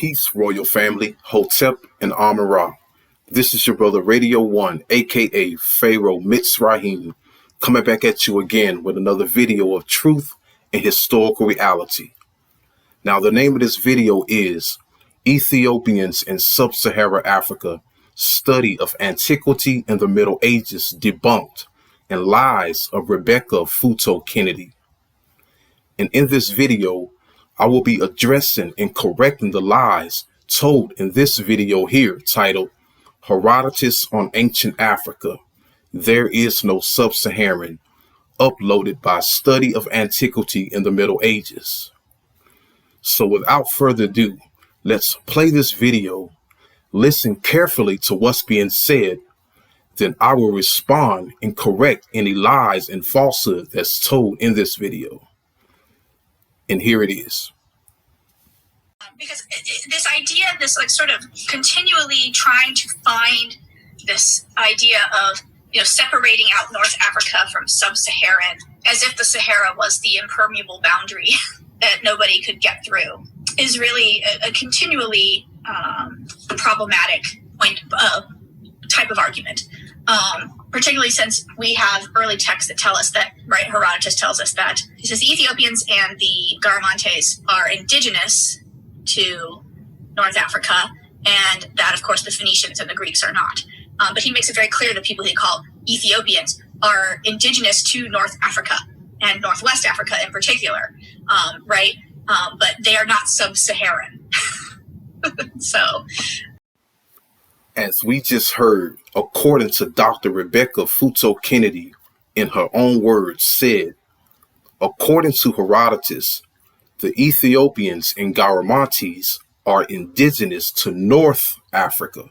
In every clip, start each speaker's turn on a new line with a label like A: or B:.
A: Peace, royal family, Hotep and Amun-Ra. This is your brother Radio1, aka Pharaoh Mitzrayim, coming back at you again with another video of truth and historical reality. Now, the name of this video is Ethiopians in Sub-Saharan Africa, Study of Antiquity and the Middle Ages Debunked, and Lies of Rebecca Futo Kennedy. And in this video, I will be addressing and correcting the lies told in this video here titled Herodotus on Ancient Africa. There is no Sub-Saharan, uploaded by Study of Antiquity in the Middle Ages. So without further ado, let's play this video, listen carefully to what's being said, then I will respond and correct any lies and falsehood that's told in this video. And here it is.
B: Because this idea, this like sort of continually trying to find this idea of, separating out North Africa from Sub-Saharan, as if the Sahara was the impermeable boundary that nobody could get through, is really a continually problematic type of argument. Particularly since we have early texts that tell us that, right, Herodotus tells us that, he says the Ethiopians and the Garamantes are indigenous to North Africa, and that, of course, the Phoenicians and the Greeks are not. But he makes it very clear that people he called Ethiopians are indigenous to North Africa and Northwest Africa in particular, right? But they are not Sub-Saharan. So,
A: as we just heard, according to Dr. Rebecca Futo Kennedy, in her own words, said, according to Herodotus, the Ethiopians and Garamantes are indigenous to North Africa.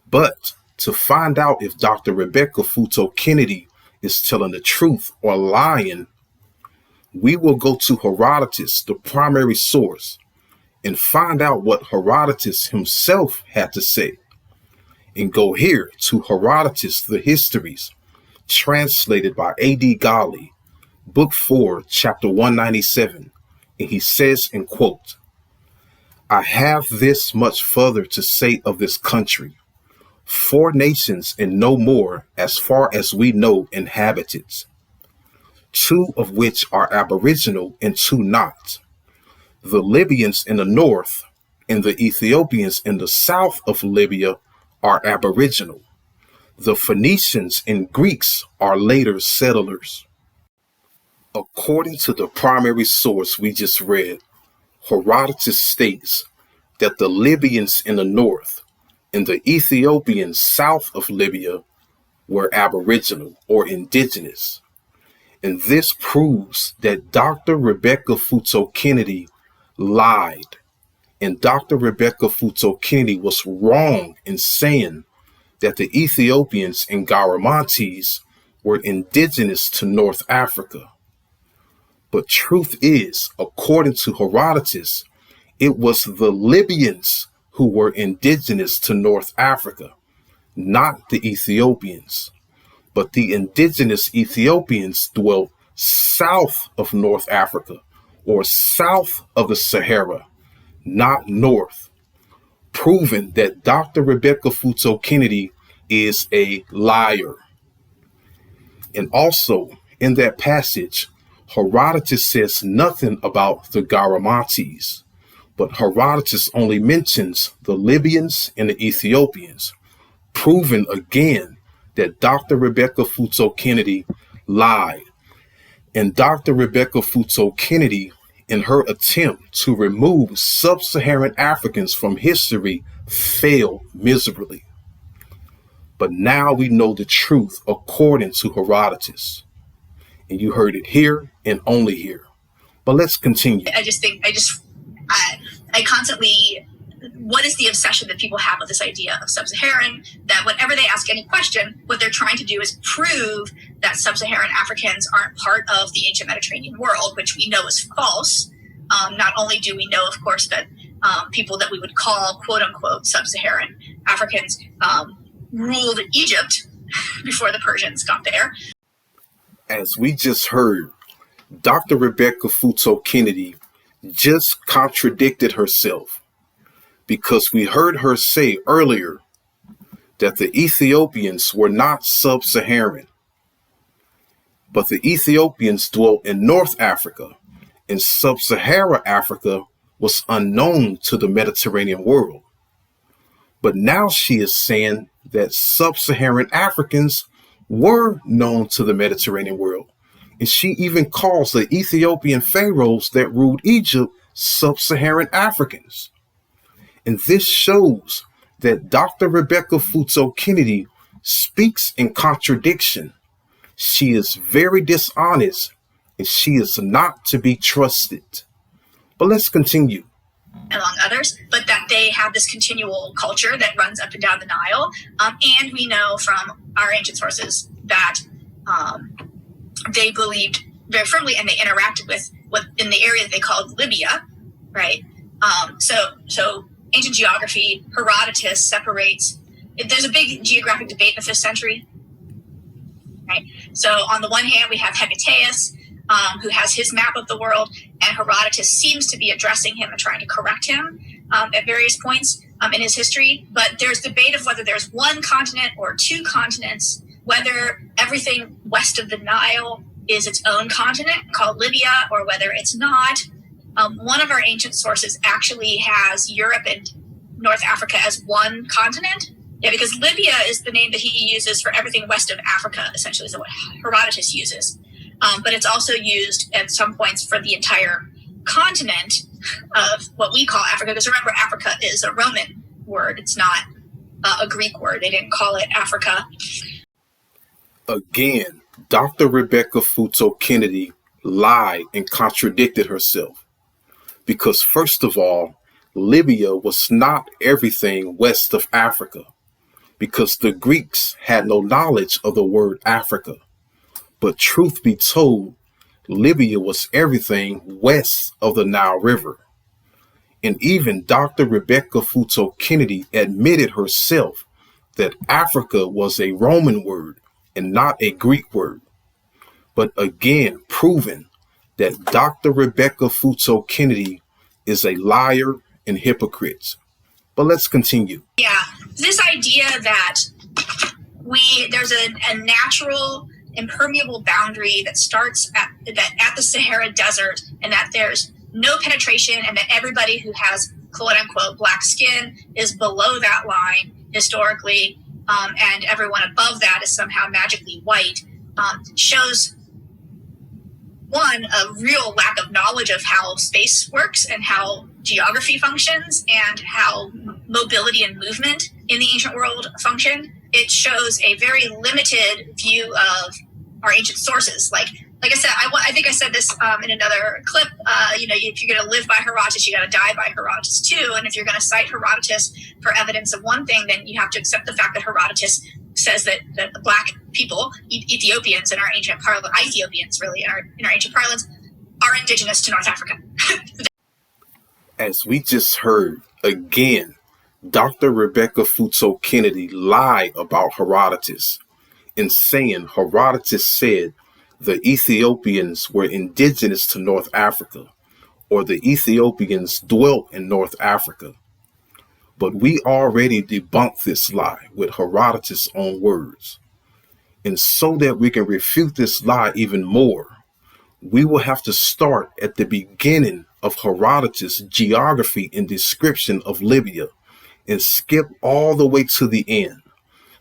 A: But to find out if Dr. Rebecca Futo Kennedy is telling the truth or lying, we will go to Herodotus, the primary source, and find out what Herodotus himself had to say, and go here to Herodotus, the Histories, translated by A.D. Ghali, Book 4, Chapter 197, and he says, in quote, I have this much further to say of this country. 4 nations and no more, as far as we know, inhabitants, 2 of which are aboriginal and 2 not. The Libyans in the north and the Ethiopians in the south of Libya are aboriginal. The Phoenicians and Greeks are later settlers. According to the primary source we just read, Herodotus states that the Libyans in the north and the Ethiopians south of Libya were aboriginal or indigenous. And this proves that Dr. Rebecca Futo Kennedy lied, and Dr. Rebecca Futo Kennedy was wrong in saying that the Ethiopians and Garamantes were indigenous to North Africa. But truth is, according to Herodotus, it was the Libyans who were indigenous to North Africa, not the Ethiopians. But the indigenous Ethiopians dwelt south of North Africa, or south of the Sahara, not north, proving that Dr. Rebecca Futo Kennedy is a liar. And also, in that passage, Herodotus says nothing about the Garamantes, but Herodotus only mentions the Libyans and the Ethiopians, proving again that Dr. Rebecca Futo Kennedy lied. And Dr. Rebecca Futo Kennedy, in her attempt to remove Sub-Saharan Africans from history, failed miserably. But now we know the truth according to Herodotus. And you heard it here and only here. But let's continue.
B: I constantly, what is the obsession that people have with this idea of Sub-Saharan, that whenever they ask any question, what they're trying to do is prove that Sub-Saharan Africans aren't part of the ancient Mediterranean world, which we know is false. Not only do we know, of course, that people that we would call quote-unquote Sub-Saharan Africans ruled Egypt before the Persians got there.
A: As we just heard, Dr. Rebecca Futo Kennedy just contradicted herself. because we heard her say earlier that the Ethiopians were not sub-Saharan, but the Ethiopians dwelt in North Africa, and sub-Saharan Africa was unknown to the Mediterranean world. But now she is saying that sub-Saharan Africans were known to the Mediterranean world. And she even calls the Ethiopian pharaohs that ruled Egypt sub-Saharan Africans. And this shows that Dr. Rebecca Futo Kennedy speaks in contradiction. She is very dishonest and she is not to be trusted. But let's continue.
B: Among others, but that they have this continual culture that runs up and down the Nile. And we know from our ancient sources that they believed very firmly and they interacted with what in the area that they called Libya, right? So ancient geography, Herodotus separates. There's a big geographic debate in the 5th century, right? So on the one hand, we have Herodotus, who has his map of the world, and Herodotus seems to be addressing him and trying to correct him at various points in his history. But there's debate of whether there's one continent or two continents, whether everything west of the Nile is its own continent called Libya, or whether it's not. One of our ancient sources actually has Europe and North Africa as one continent. Yeah, because Libya is the name that he uses for everything west of Africa, essentially, is what Herodotus uses. But it's also used at some points for the entire continent of what we call Africa. Because remember, Africa is a Roman word. It's not a Greek word. They didn't call it Africa.
A: Again, Dr. Rebecca Futo Kennedy lied and contradicted herself. Because first of all, Libya was not everything west of Africa, because the Greeks had no knowledge of the word Africa. But truth be told, Libya was everything west of the Nile River. And even Dr. Rebecca Futo Kennedy admitted herself that Africa was a Roman word and not a Greek word. But again, proven that Dr. Rebecca Futo Kennedy is a liar and hypocrite. But let's continue.
B: Yeah, this idea that there's a natural impermeable boundary that starts at the Sahara Desert, and that there's no penetration, and that everybody who has quote unquote black skin is below that line historically, and everyone above that is somehow magically white, shows one, a real lack of knowledge of how space works and how geography functions and how mobility and movement in the ancient world function. It shows a very limited view of our ancient sources. Like I said, I think I said this in another clip. If you're going to live by Herodotus, you got to die by Herodotus too. And if you're going to cite Herodotus for evidence of one thing, then you have to accept the fact that Herodotus says that the black people, Ethiopians in our ancient parlance, Ethiopians really in our ancient parlance, are indigenous to North Africa.
A: As we just heard, again, Dr. Rebecca Futo Kennedy lied about Herodotus in saying Herodotus said the Ethiopians were indigenous to North Africa, or the Ethiopians dwelt in North Africa. But we already debunked this lie with Herodotus' own words. And so that we can refute this lie even more, we will have to start at the beginning of Herodotus' geography and description of Libya and skip all the way to the end,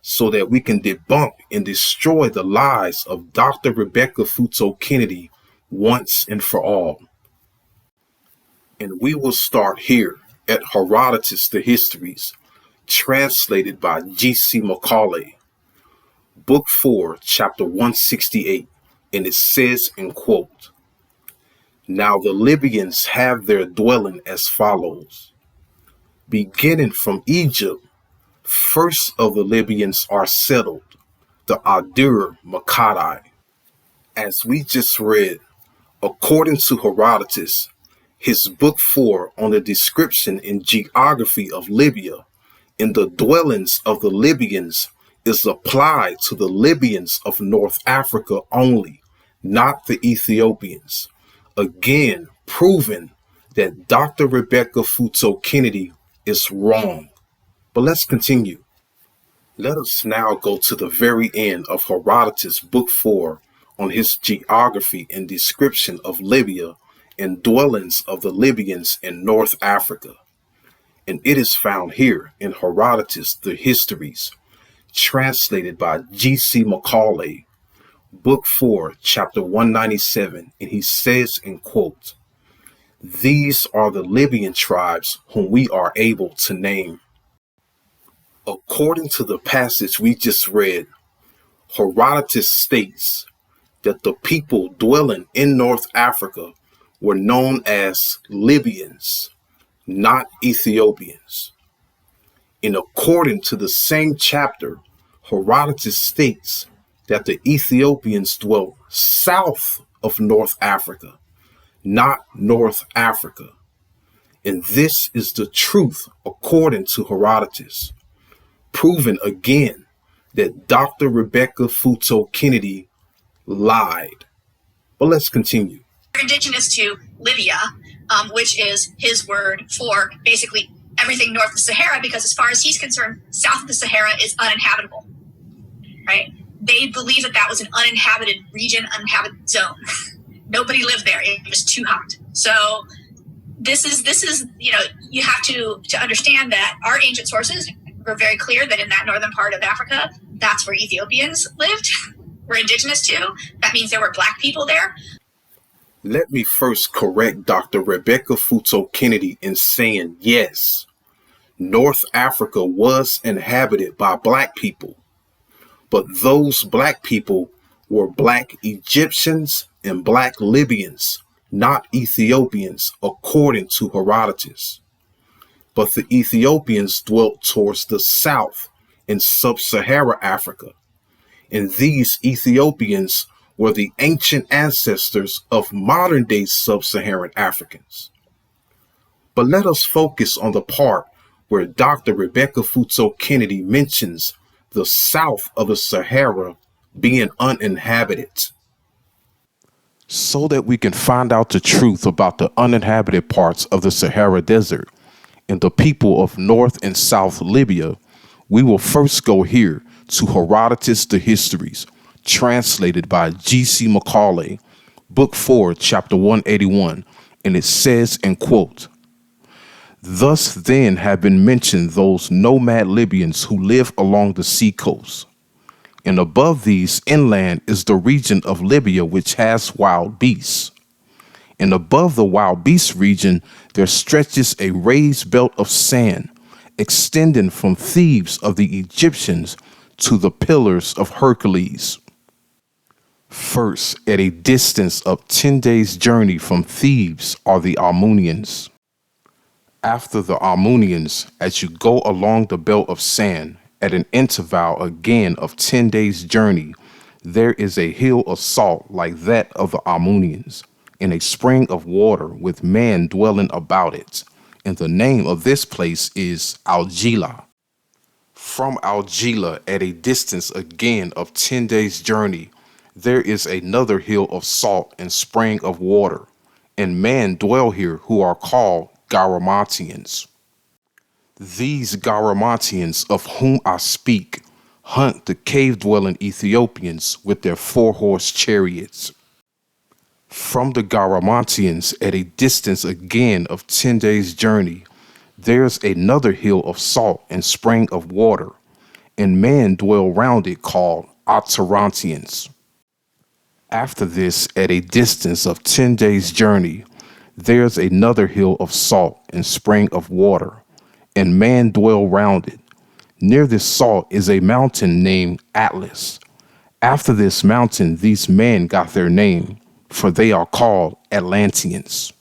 A: so that we can debunk and destroy the lies of Dr. Rebecca Futo Kennedy once and for all. And we will start here at Herodotus the Histories, translated by G.C. Macaulay, Book 4, Chapter 168, and it says, in quote, "Now the Libyans have their dwelling as follows. Beginning from Egypt, first of the Libyans are settled, the Adur Makadai." As we just read, according to Herodotus, his book 4 on the description and geography of Libya and the dwellings of the Libyans is applied to the Libyans of North Africa only, not the Ethiopians. Again, proving that Dr. Rebecca Futo Kennedy is wrong. But let's continue. Let us now go to the very end of Herodotus, Book 4, on his geography and description of Libya and dwellings of the Libyans in North Africa. And it is found here in Herodotus, the Histories, translated by G.C. Macaulay, Book 4, Chapter 197, and he says in quote, "These are the Libyan tribes whom we are able to name." According to the passage we just read, Herodotus states that the people dwelling in North Africa were known as Libyans, not Ethiopians. And according to the same chapter, Herodotus states that the Ethiopians dwelt south of North Africa, not North Africa. And this is the truth according to Herodotus, proven again that Dr. Rebecca Futo Kennedy lied. But let's continue.
B: Indigenous to Libya, which is his word for basically everything north of the Sahara, because as far as he's concerned, south of the Sahara is uninhabitable, right? They believe that that was an uninhabited region, uninhabited zone. Nobody lived there. It was too hot. So this is you have to understand that our ancient sources were very clear that in that northern part of Africa, that's where Ethiopians lived, were indigenous to. That means there were black people there.
A: Let me first correct Dr. Rebecca Futo Kennedy in saying yes, North Africa was inhabited by black people, but those black people were black Egyptians and black Libyans, not Ethiopians, according to Herodotus. But the Ethiopians dwelt towards the south in sub-Sahara Africa, and these Ethiopians were the ancient ancestors of modern-day sub-Saharan Africans. But let us focus on the part where Dr. Rebecca Futo Kennedy mentions the south of the Sahara being uninhabited.
C: So that we can find out the truth about the uninhabited parts of the Sahara Desert and the people of North and South Libya, we will first go here to Herodotus the Histories, translated by G.C. Macaulay, Book 4, Chapter 181, and it says, in quote, "Thus then have been mentioned those nomad Libyans who live along the seacoast. And above these inland is the region of Libya which has wild beasts. And above the wild beast region there stretches a raised belt of sand, extending from Thebes of the Egyptians to the Pillars of Hercules. First, at a distance of 10 days' journey from Thebes are the Armenians. After the Armenians, as you go along the belt of sand, at an interval again of 10 days' journey, there is a hill of salt like that of the Armenians, and a spring of water with man dwelling about it. And the name of this place is Algila. From Algila, at a distance again of 10 days' journey, there is another hill of salt and spring of water, and men dwell here who are called Garamantians. These Garamantians of whom I speak hunt the cave-dwelling Ethiopians with their 4-horse chariots. From the Garamantians, at a distance again of 10 days' journey, there's another hill of salt and spring of water, and men dwell round it called Atarantians. After this, at a distance of 10 days' journey, there's another hill of salt and spring of water, and man dwell round it. Near this salt is a mountain named Atlas. After this mountain, these men got their name, for they are called Atlanteans.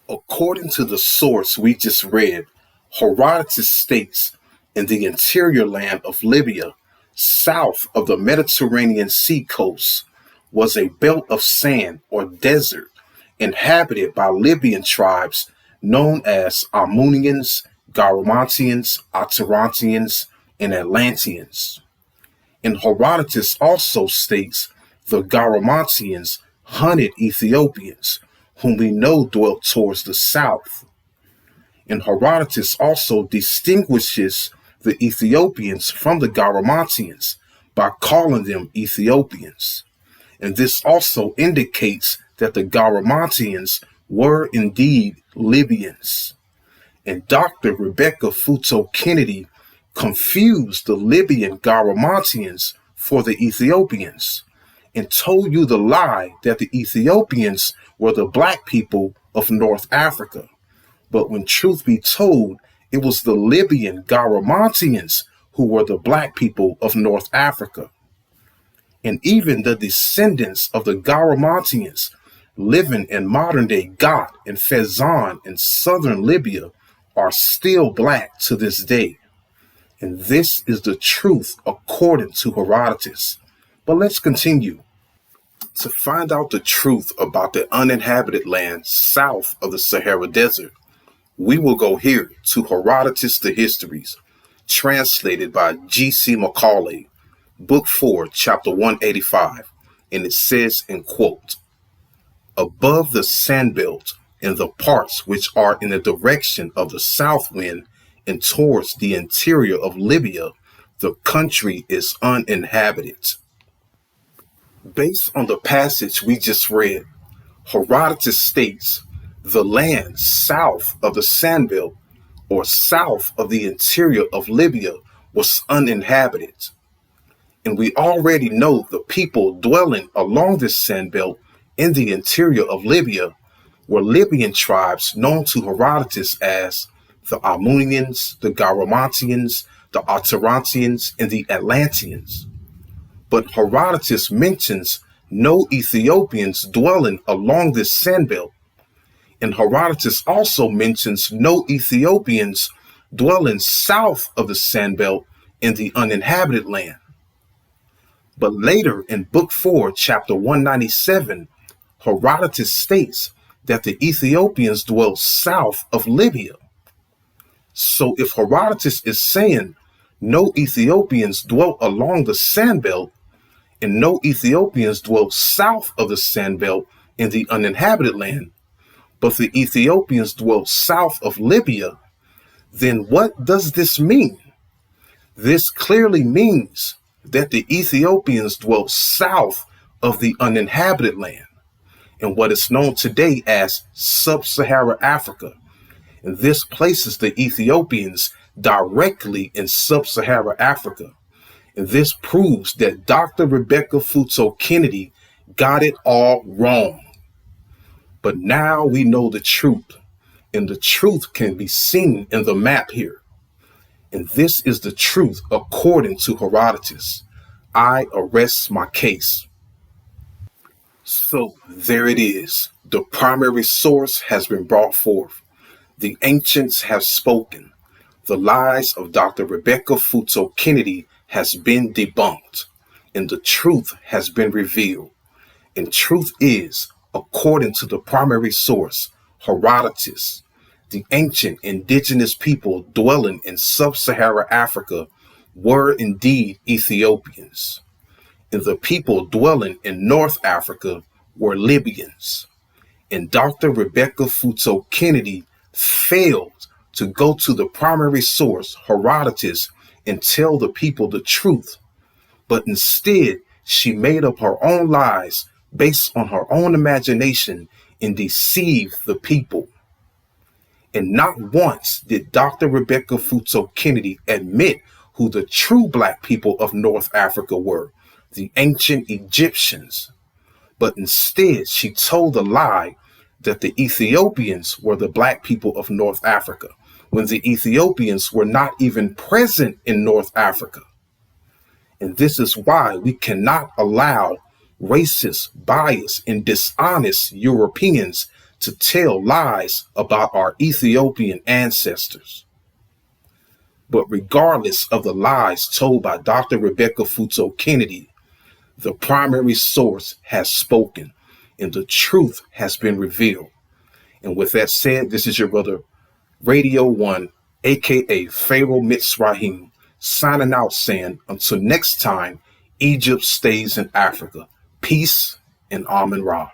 A: According to the source we just read, Herodotus states in the interior land of Libya, south of the Mediterranean sea coast, was a belt of sand or desert inhabited by Libyan tribes known as Armenians, Garamantians, Atarantians, and Atlanteans. And Herodotus also states the Garamantians hunted Ethiopians, whom we know dwelt towards the south. And Herodotus also distinguishes the Ethiopians from the Garamantians by calling them Ethiopians. And this also indicates that the Garamantians were indeed Libyans. And Dr. Rebecca Futo Kennedy confused the Libyan Garamantians for the Ethiopians and told you the lie that the Ethiopians were the black people of North Africa. But when truth be told, it was the Libyan Garamantians who were the black people of North Africa. And even the descendants of the Garamantians living in modern-day Gat and Fezzan in southern Libya are still black to this day. And this is the truth according to Herodotus. But let's continue. To find out the truth about the uninhabited land south of the Sahara Desert, we will go here to Herodotus the Histories, translated by G.C. Macaulay, Book 4, Chapter 185, and it says in quote, "Above the sandbelt in the parts which are in the direction of the south wind and towards the interior of Libya, the country is uninhabited." Based on the passage we just read, Herodotus states the land south of the sandbelt or south of the interior of Libya was uninhabited. And we already know the people dwelling along this sandbelt in the interior of Libya were Libyan tribes known to Herodotus as the Amunians, the Garamantians, the Atarantians, and the Atlanteans. But Herodotus mentions no Ethiopians dwelling along this sandbelt. And Herodotus also mentions no Ethiopians dwelling south of the sandbelt in the uninhabited land. But later in Book 4, Chapter 197, Herodotus states that the Ethiopians dwell south of Libya. So if Herodotus is saying no Ethiopians dwell along the sandbelt and no Ethiopians dwell south of the sandbelt in the uninhabited land, but the Ethiopians dwell south of Libya, then what does this mean? This clearly means that the Ethiopians dwell south of the uninhabited land in what is known today as Sub-Saharan Africa. And this places the Ethiopians directly in Sub-Saharan Africa. And this proves that Dr. Rebecca Futo Kennedy got it all wrong. But now we know the truth, and the truth can be seen in the map here. And this is the truth according to Herodotus. I arrest my case. So there it is. The primary source has been brought forth. The ancients have spoken. The lies of Dr. Rebecca Futo Kennedy has been debunked, and the truth has been revealed. And truth is, according to the primary source, Herodotus, the ancient indigenous people dwelling in sub-Saharan Africa were indeed Ethiopians, and the people dwelling in North Africa were Libyans. And Dr. Rebecca Futo Kennedy failed to go to the primary source, Herodotus, and tell the people the truth, but instead she made up her own lies based on her own imagination and deceived the people. And not once did Dr. Rebecca Futo Kennedy admit who the true black people of North Africa were, the ancient Egyptians. But instead, she told a lie that the Ethiopians were the black people of North Africa, when the Ethiopians were not even present in North Africa. And this is why we cannot allow racist, biased, and dishonest Europeans to tell lies about our Ethiopian ancestors. But regardless of the lies told by Dr. Rebecca Futo Kennedy, the primary source has spoken and the truth has been revealed. And with that said, this is your brother, Radio 1, aka Pharaoh Mitzrahim, signing out saying, until next time, Egypt stays in Africa. Peace and Amen Ra.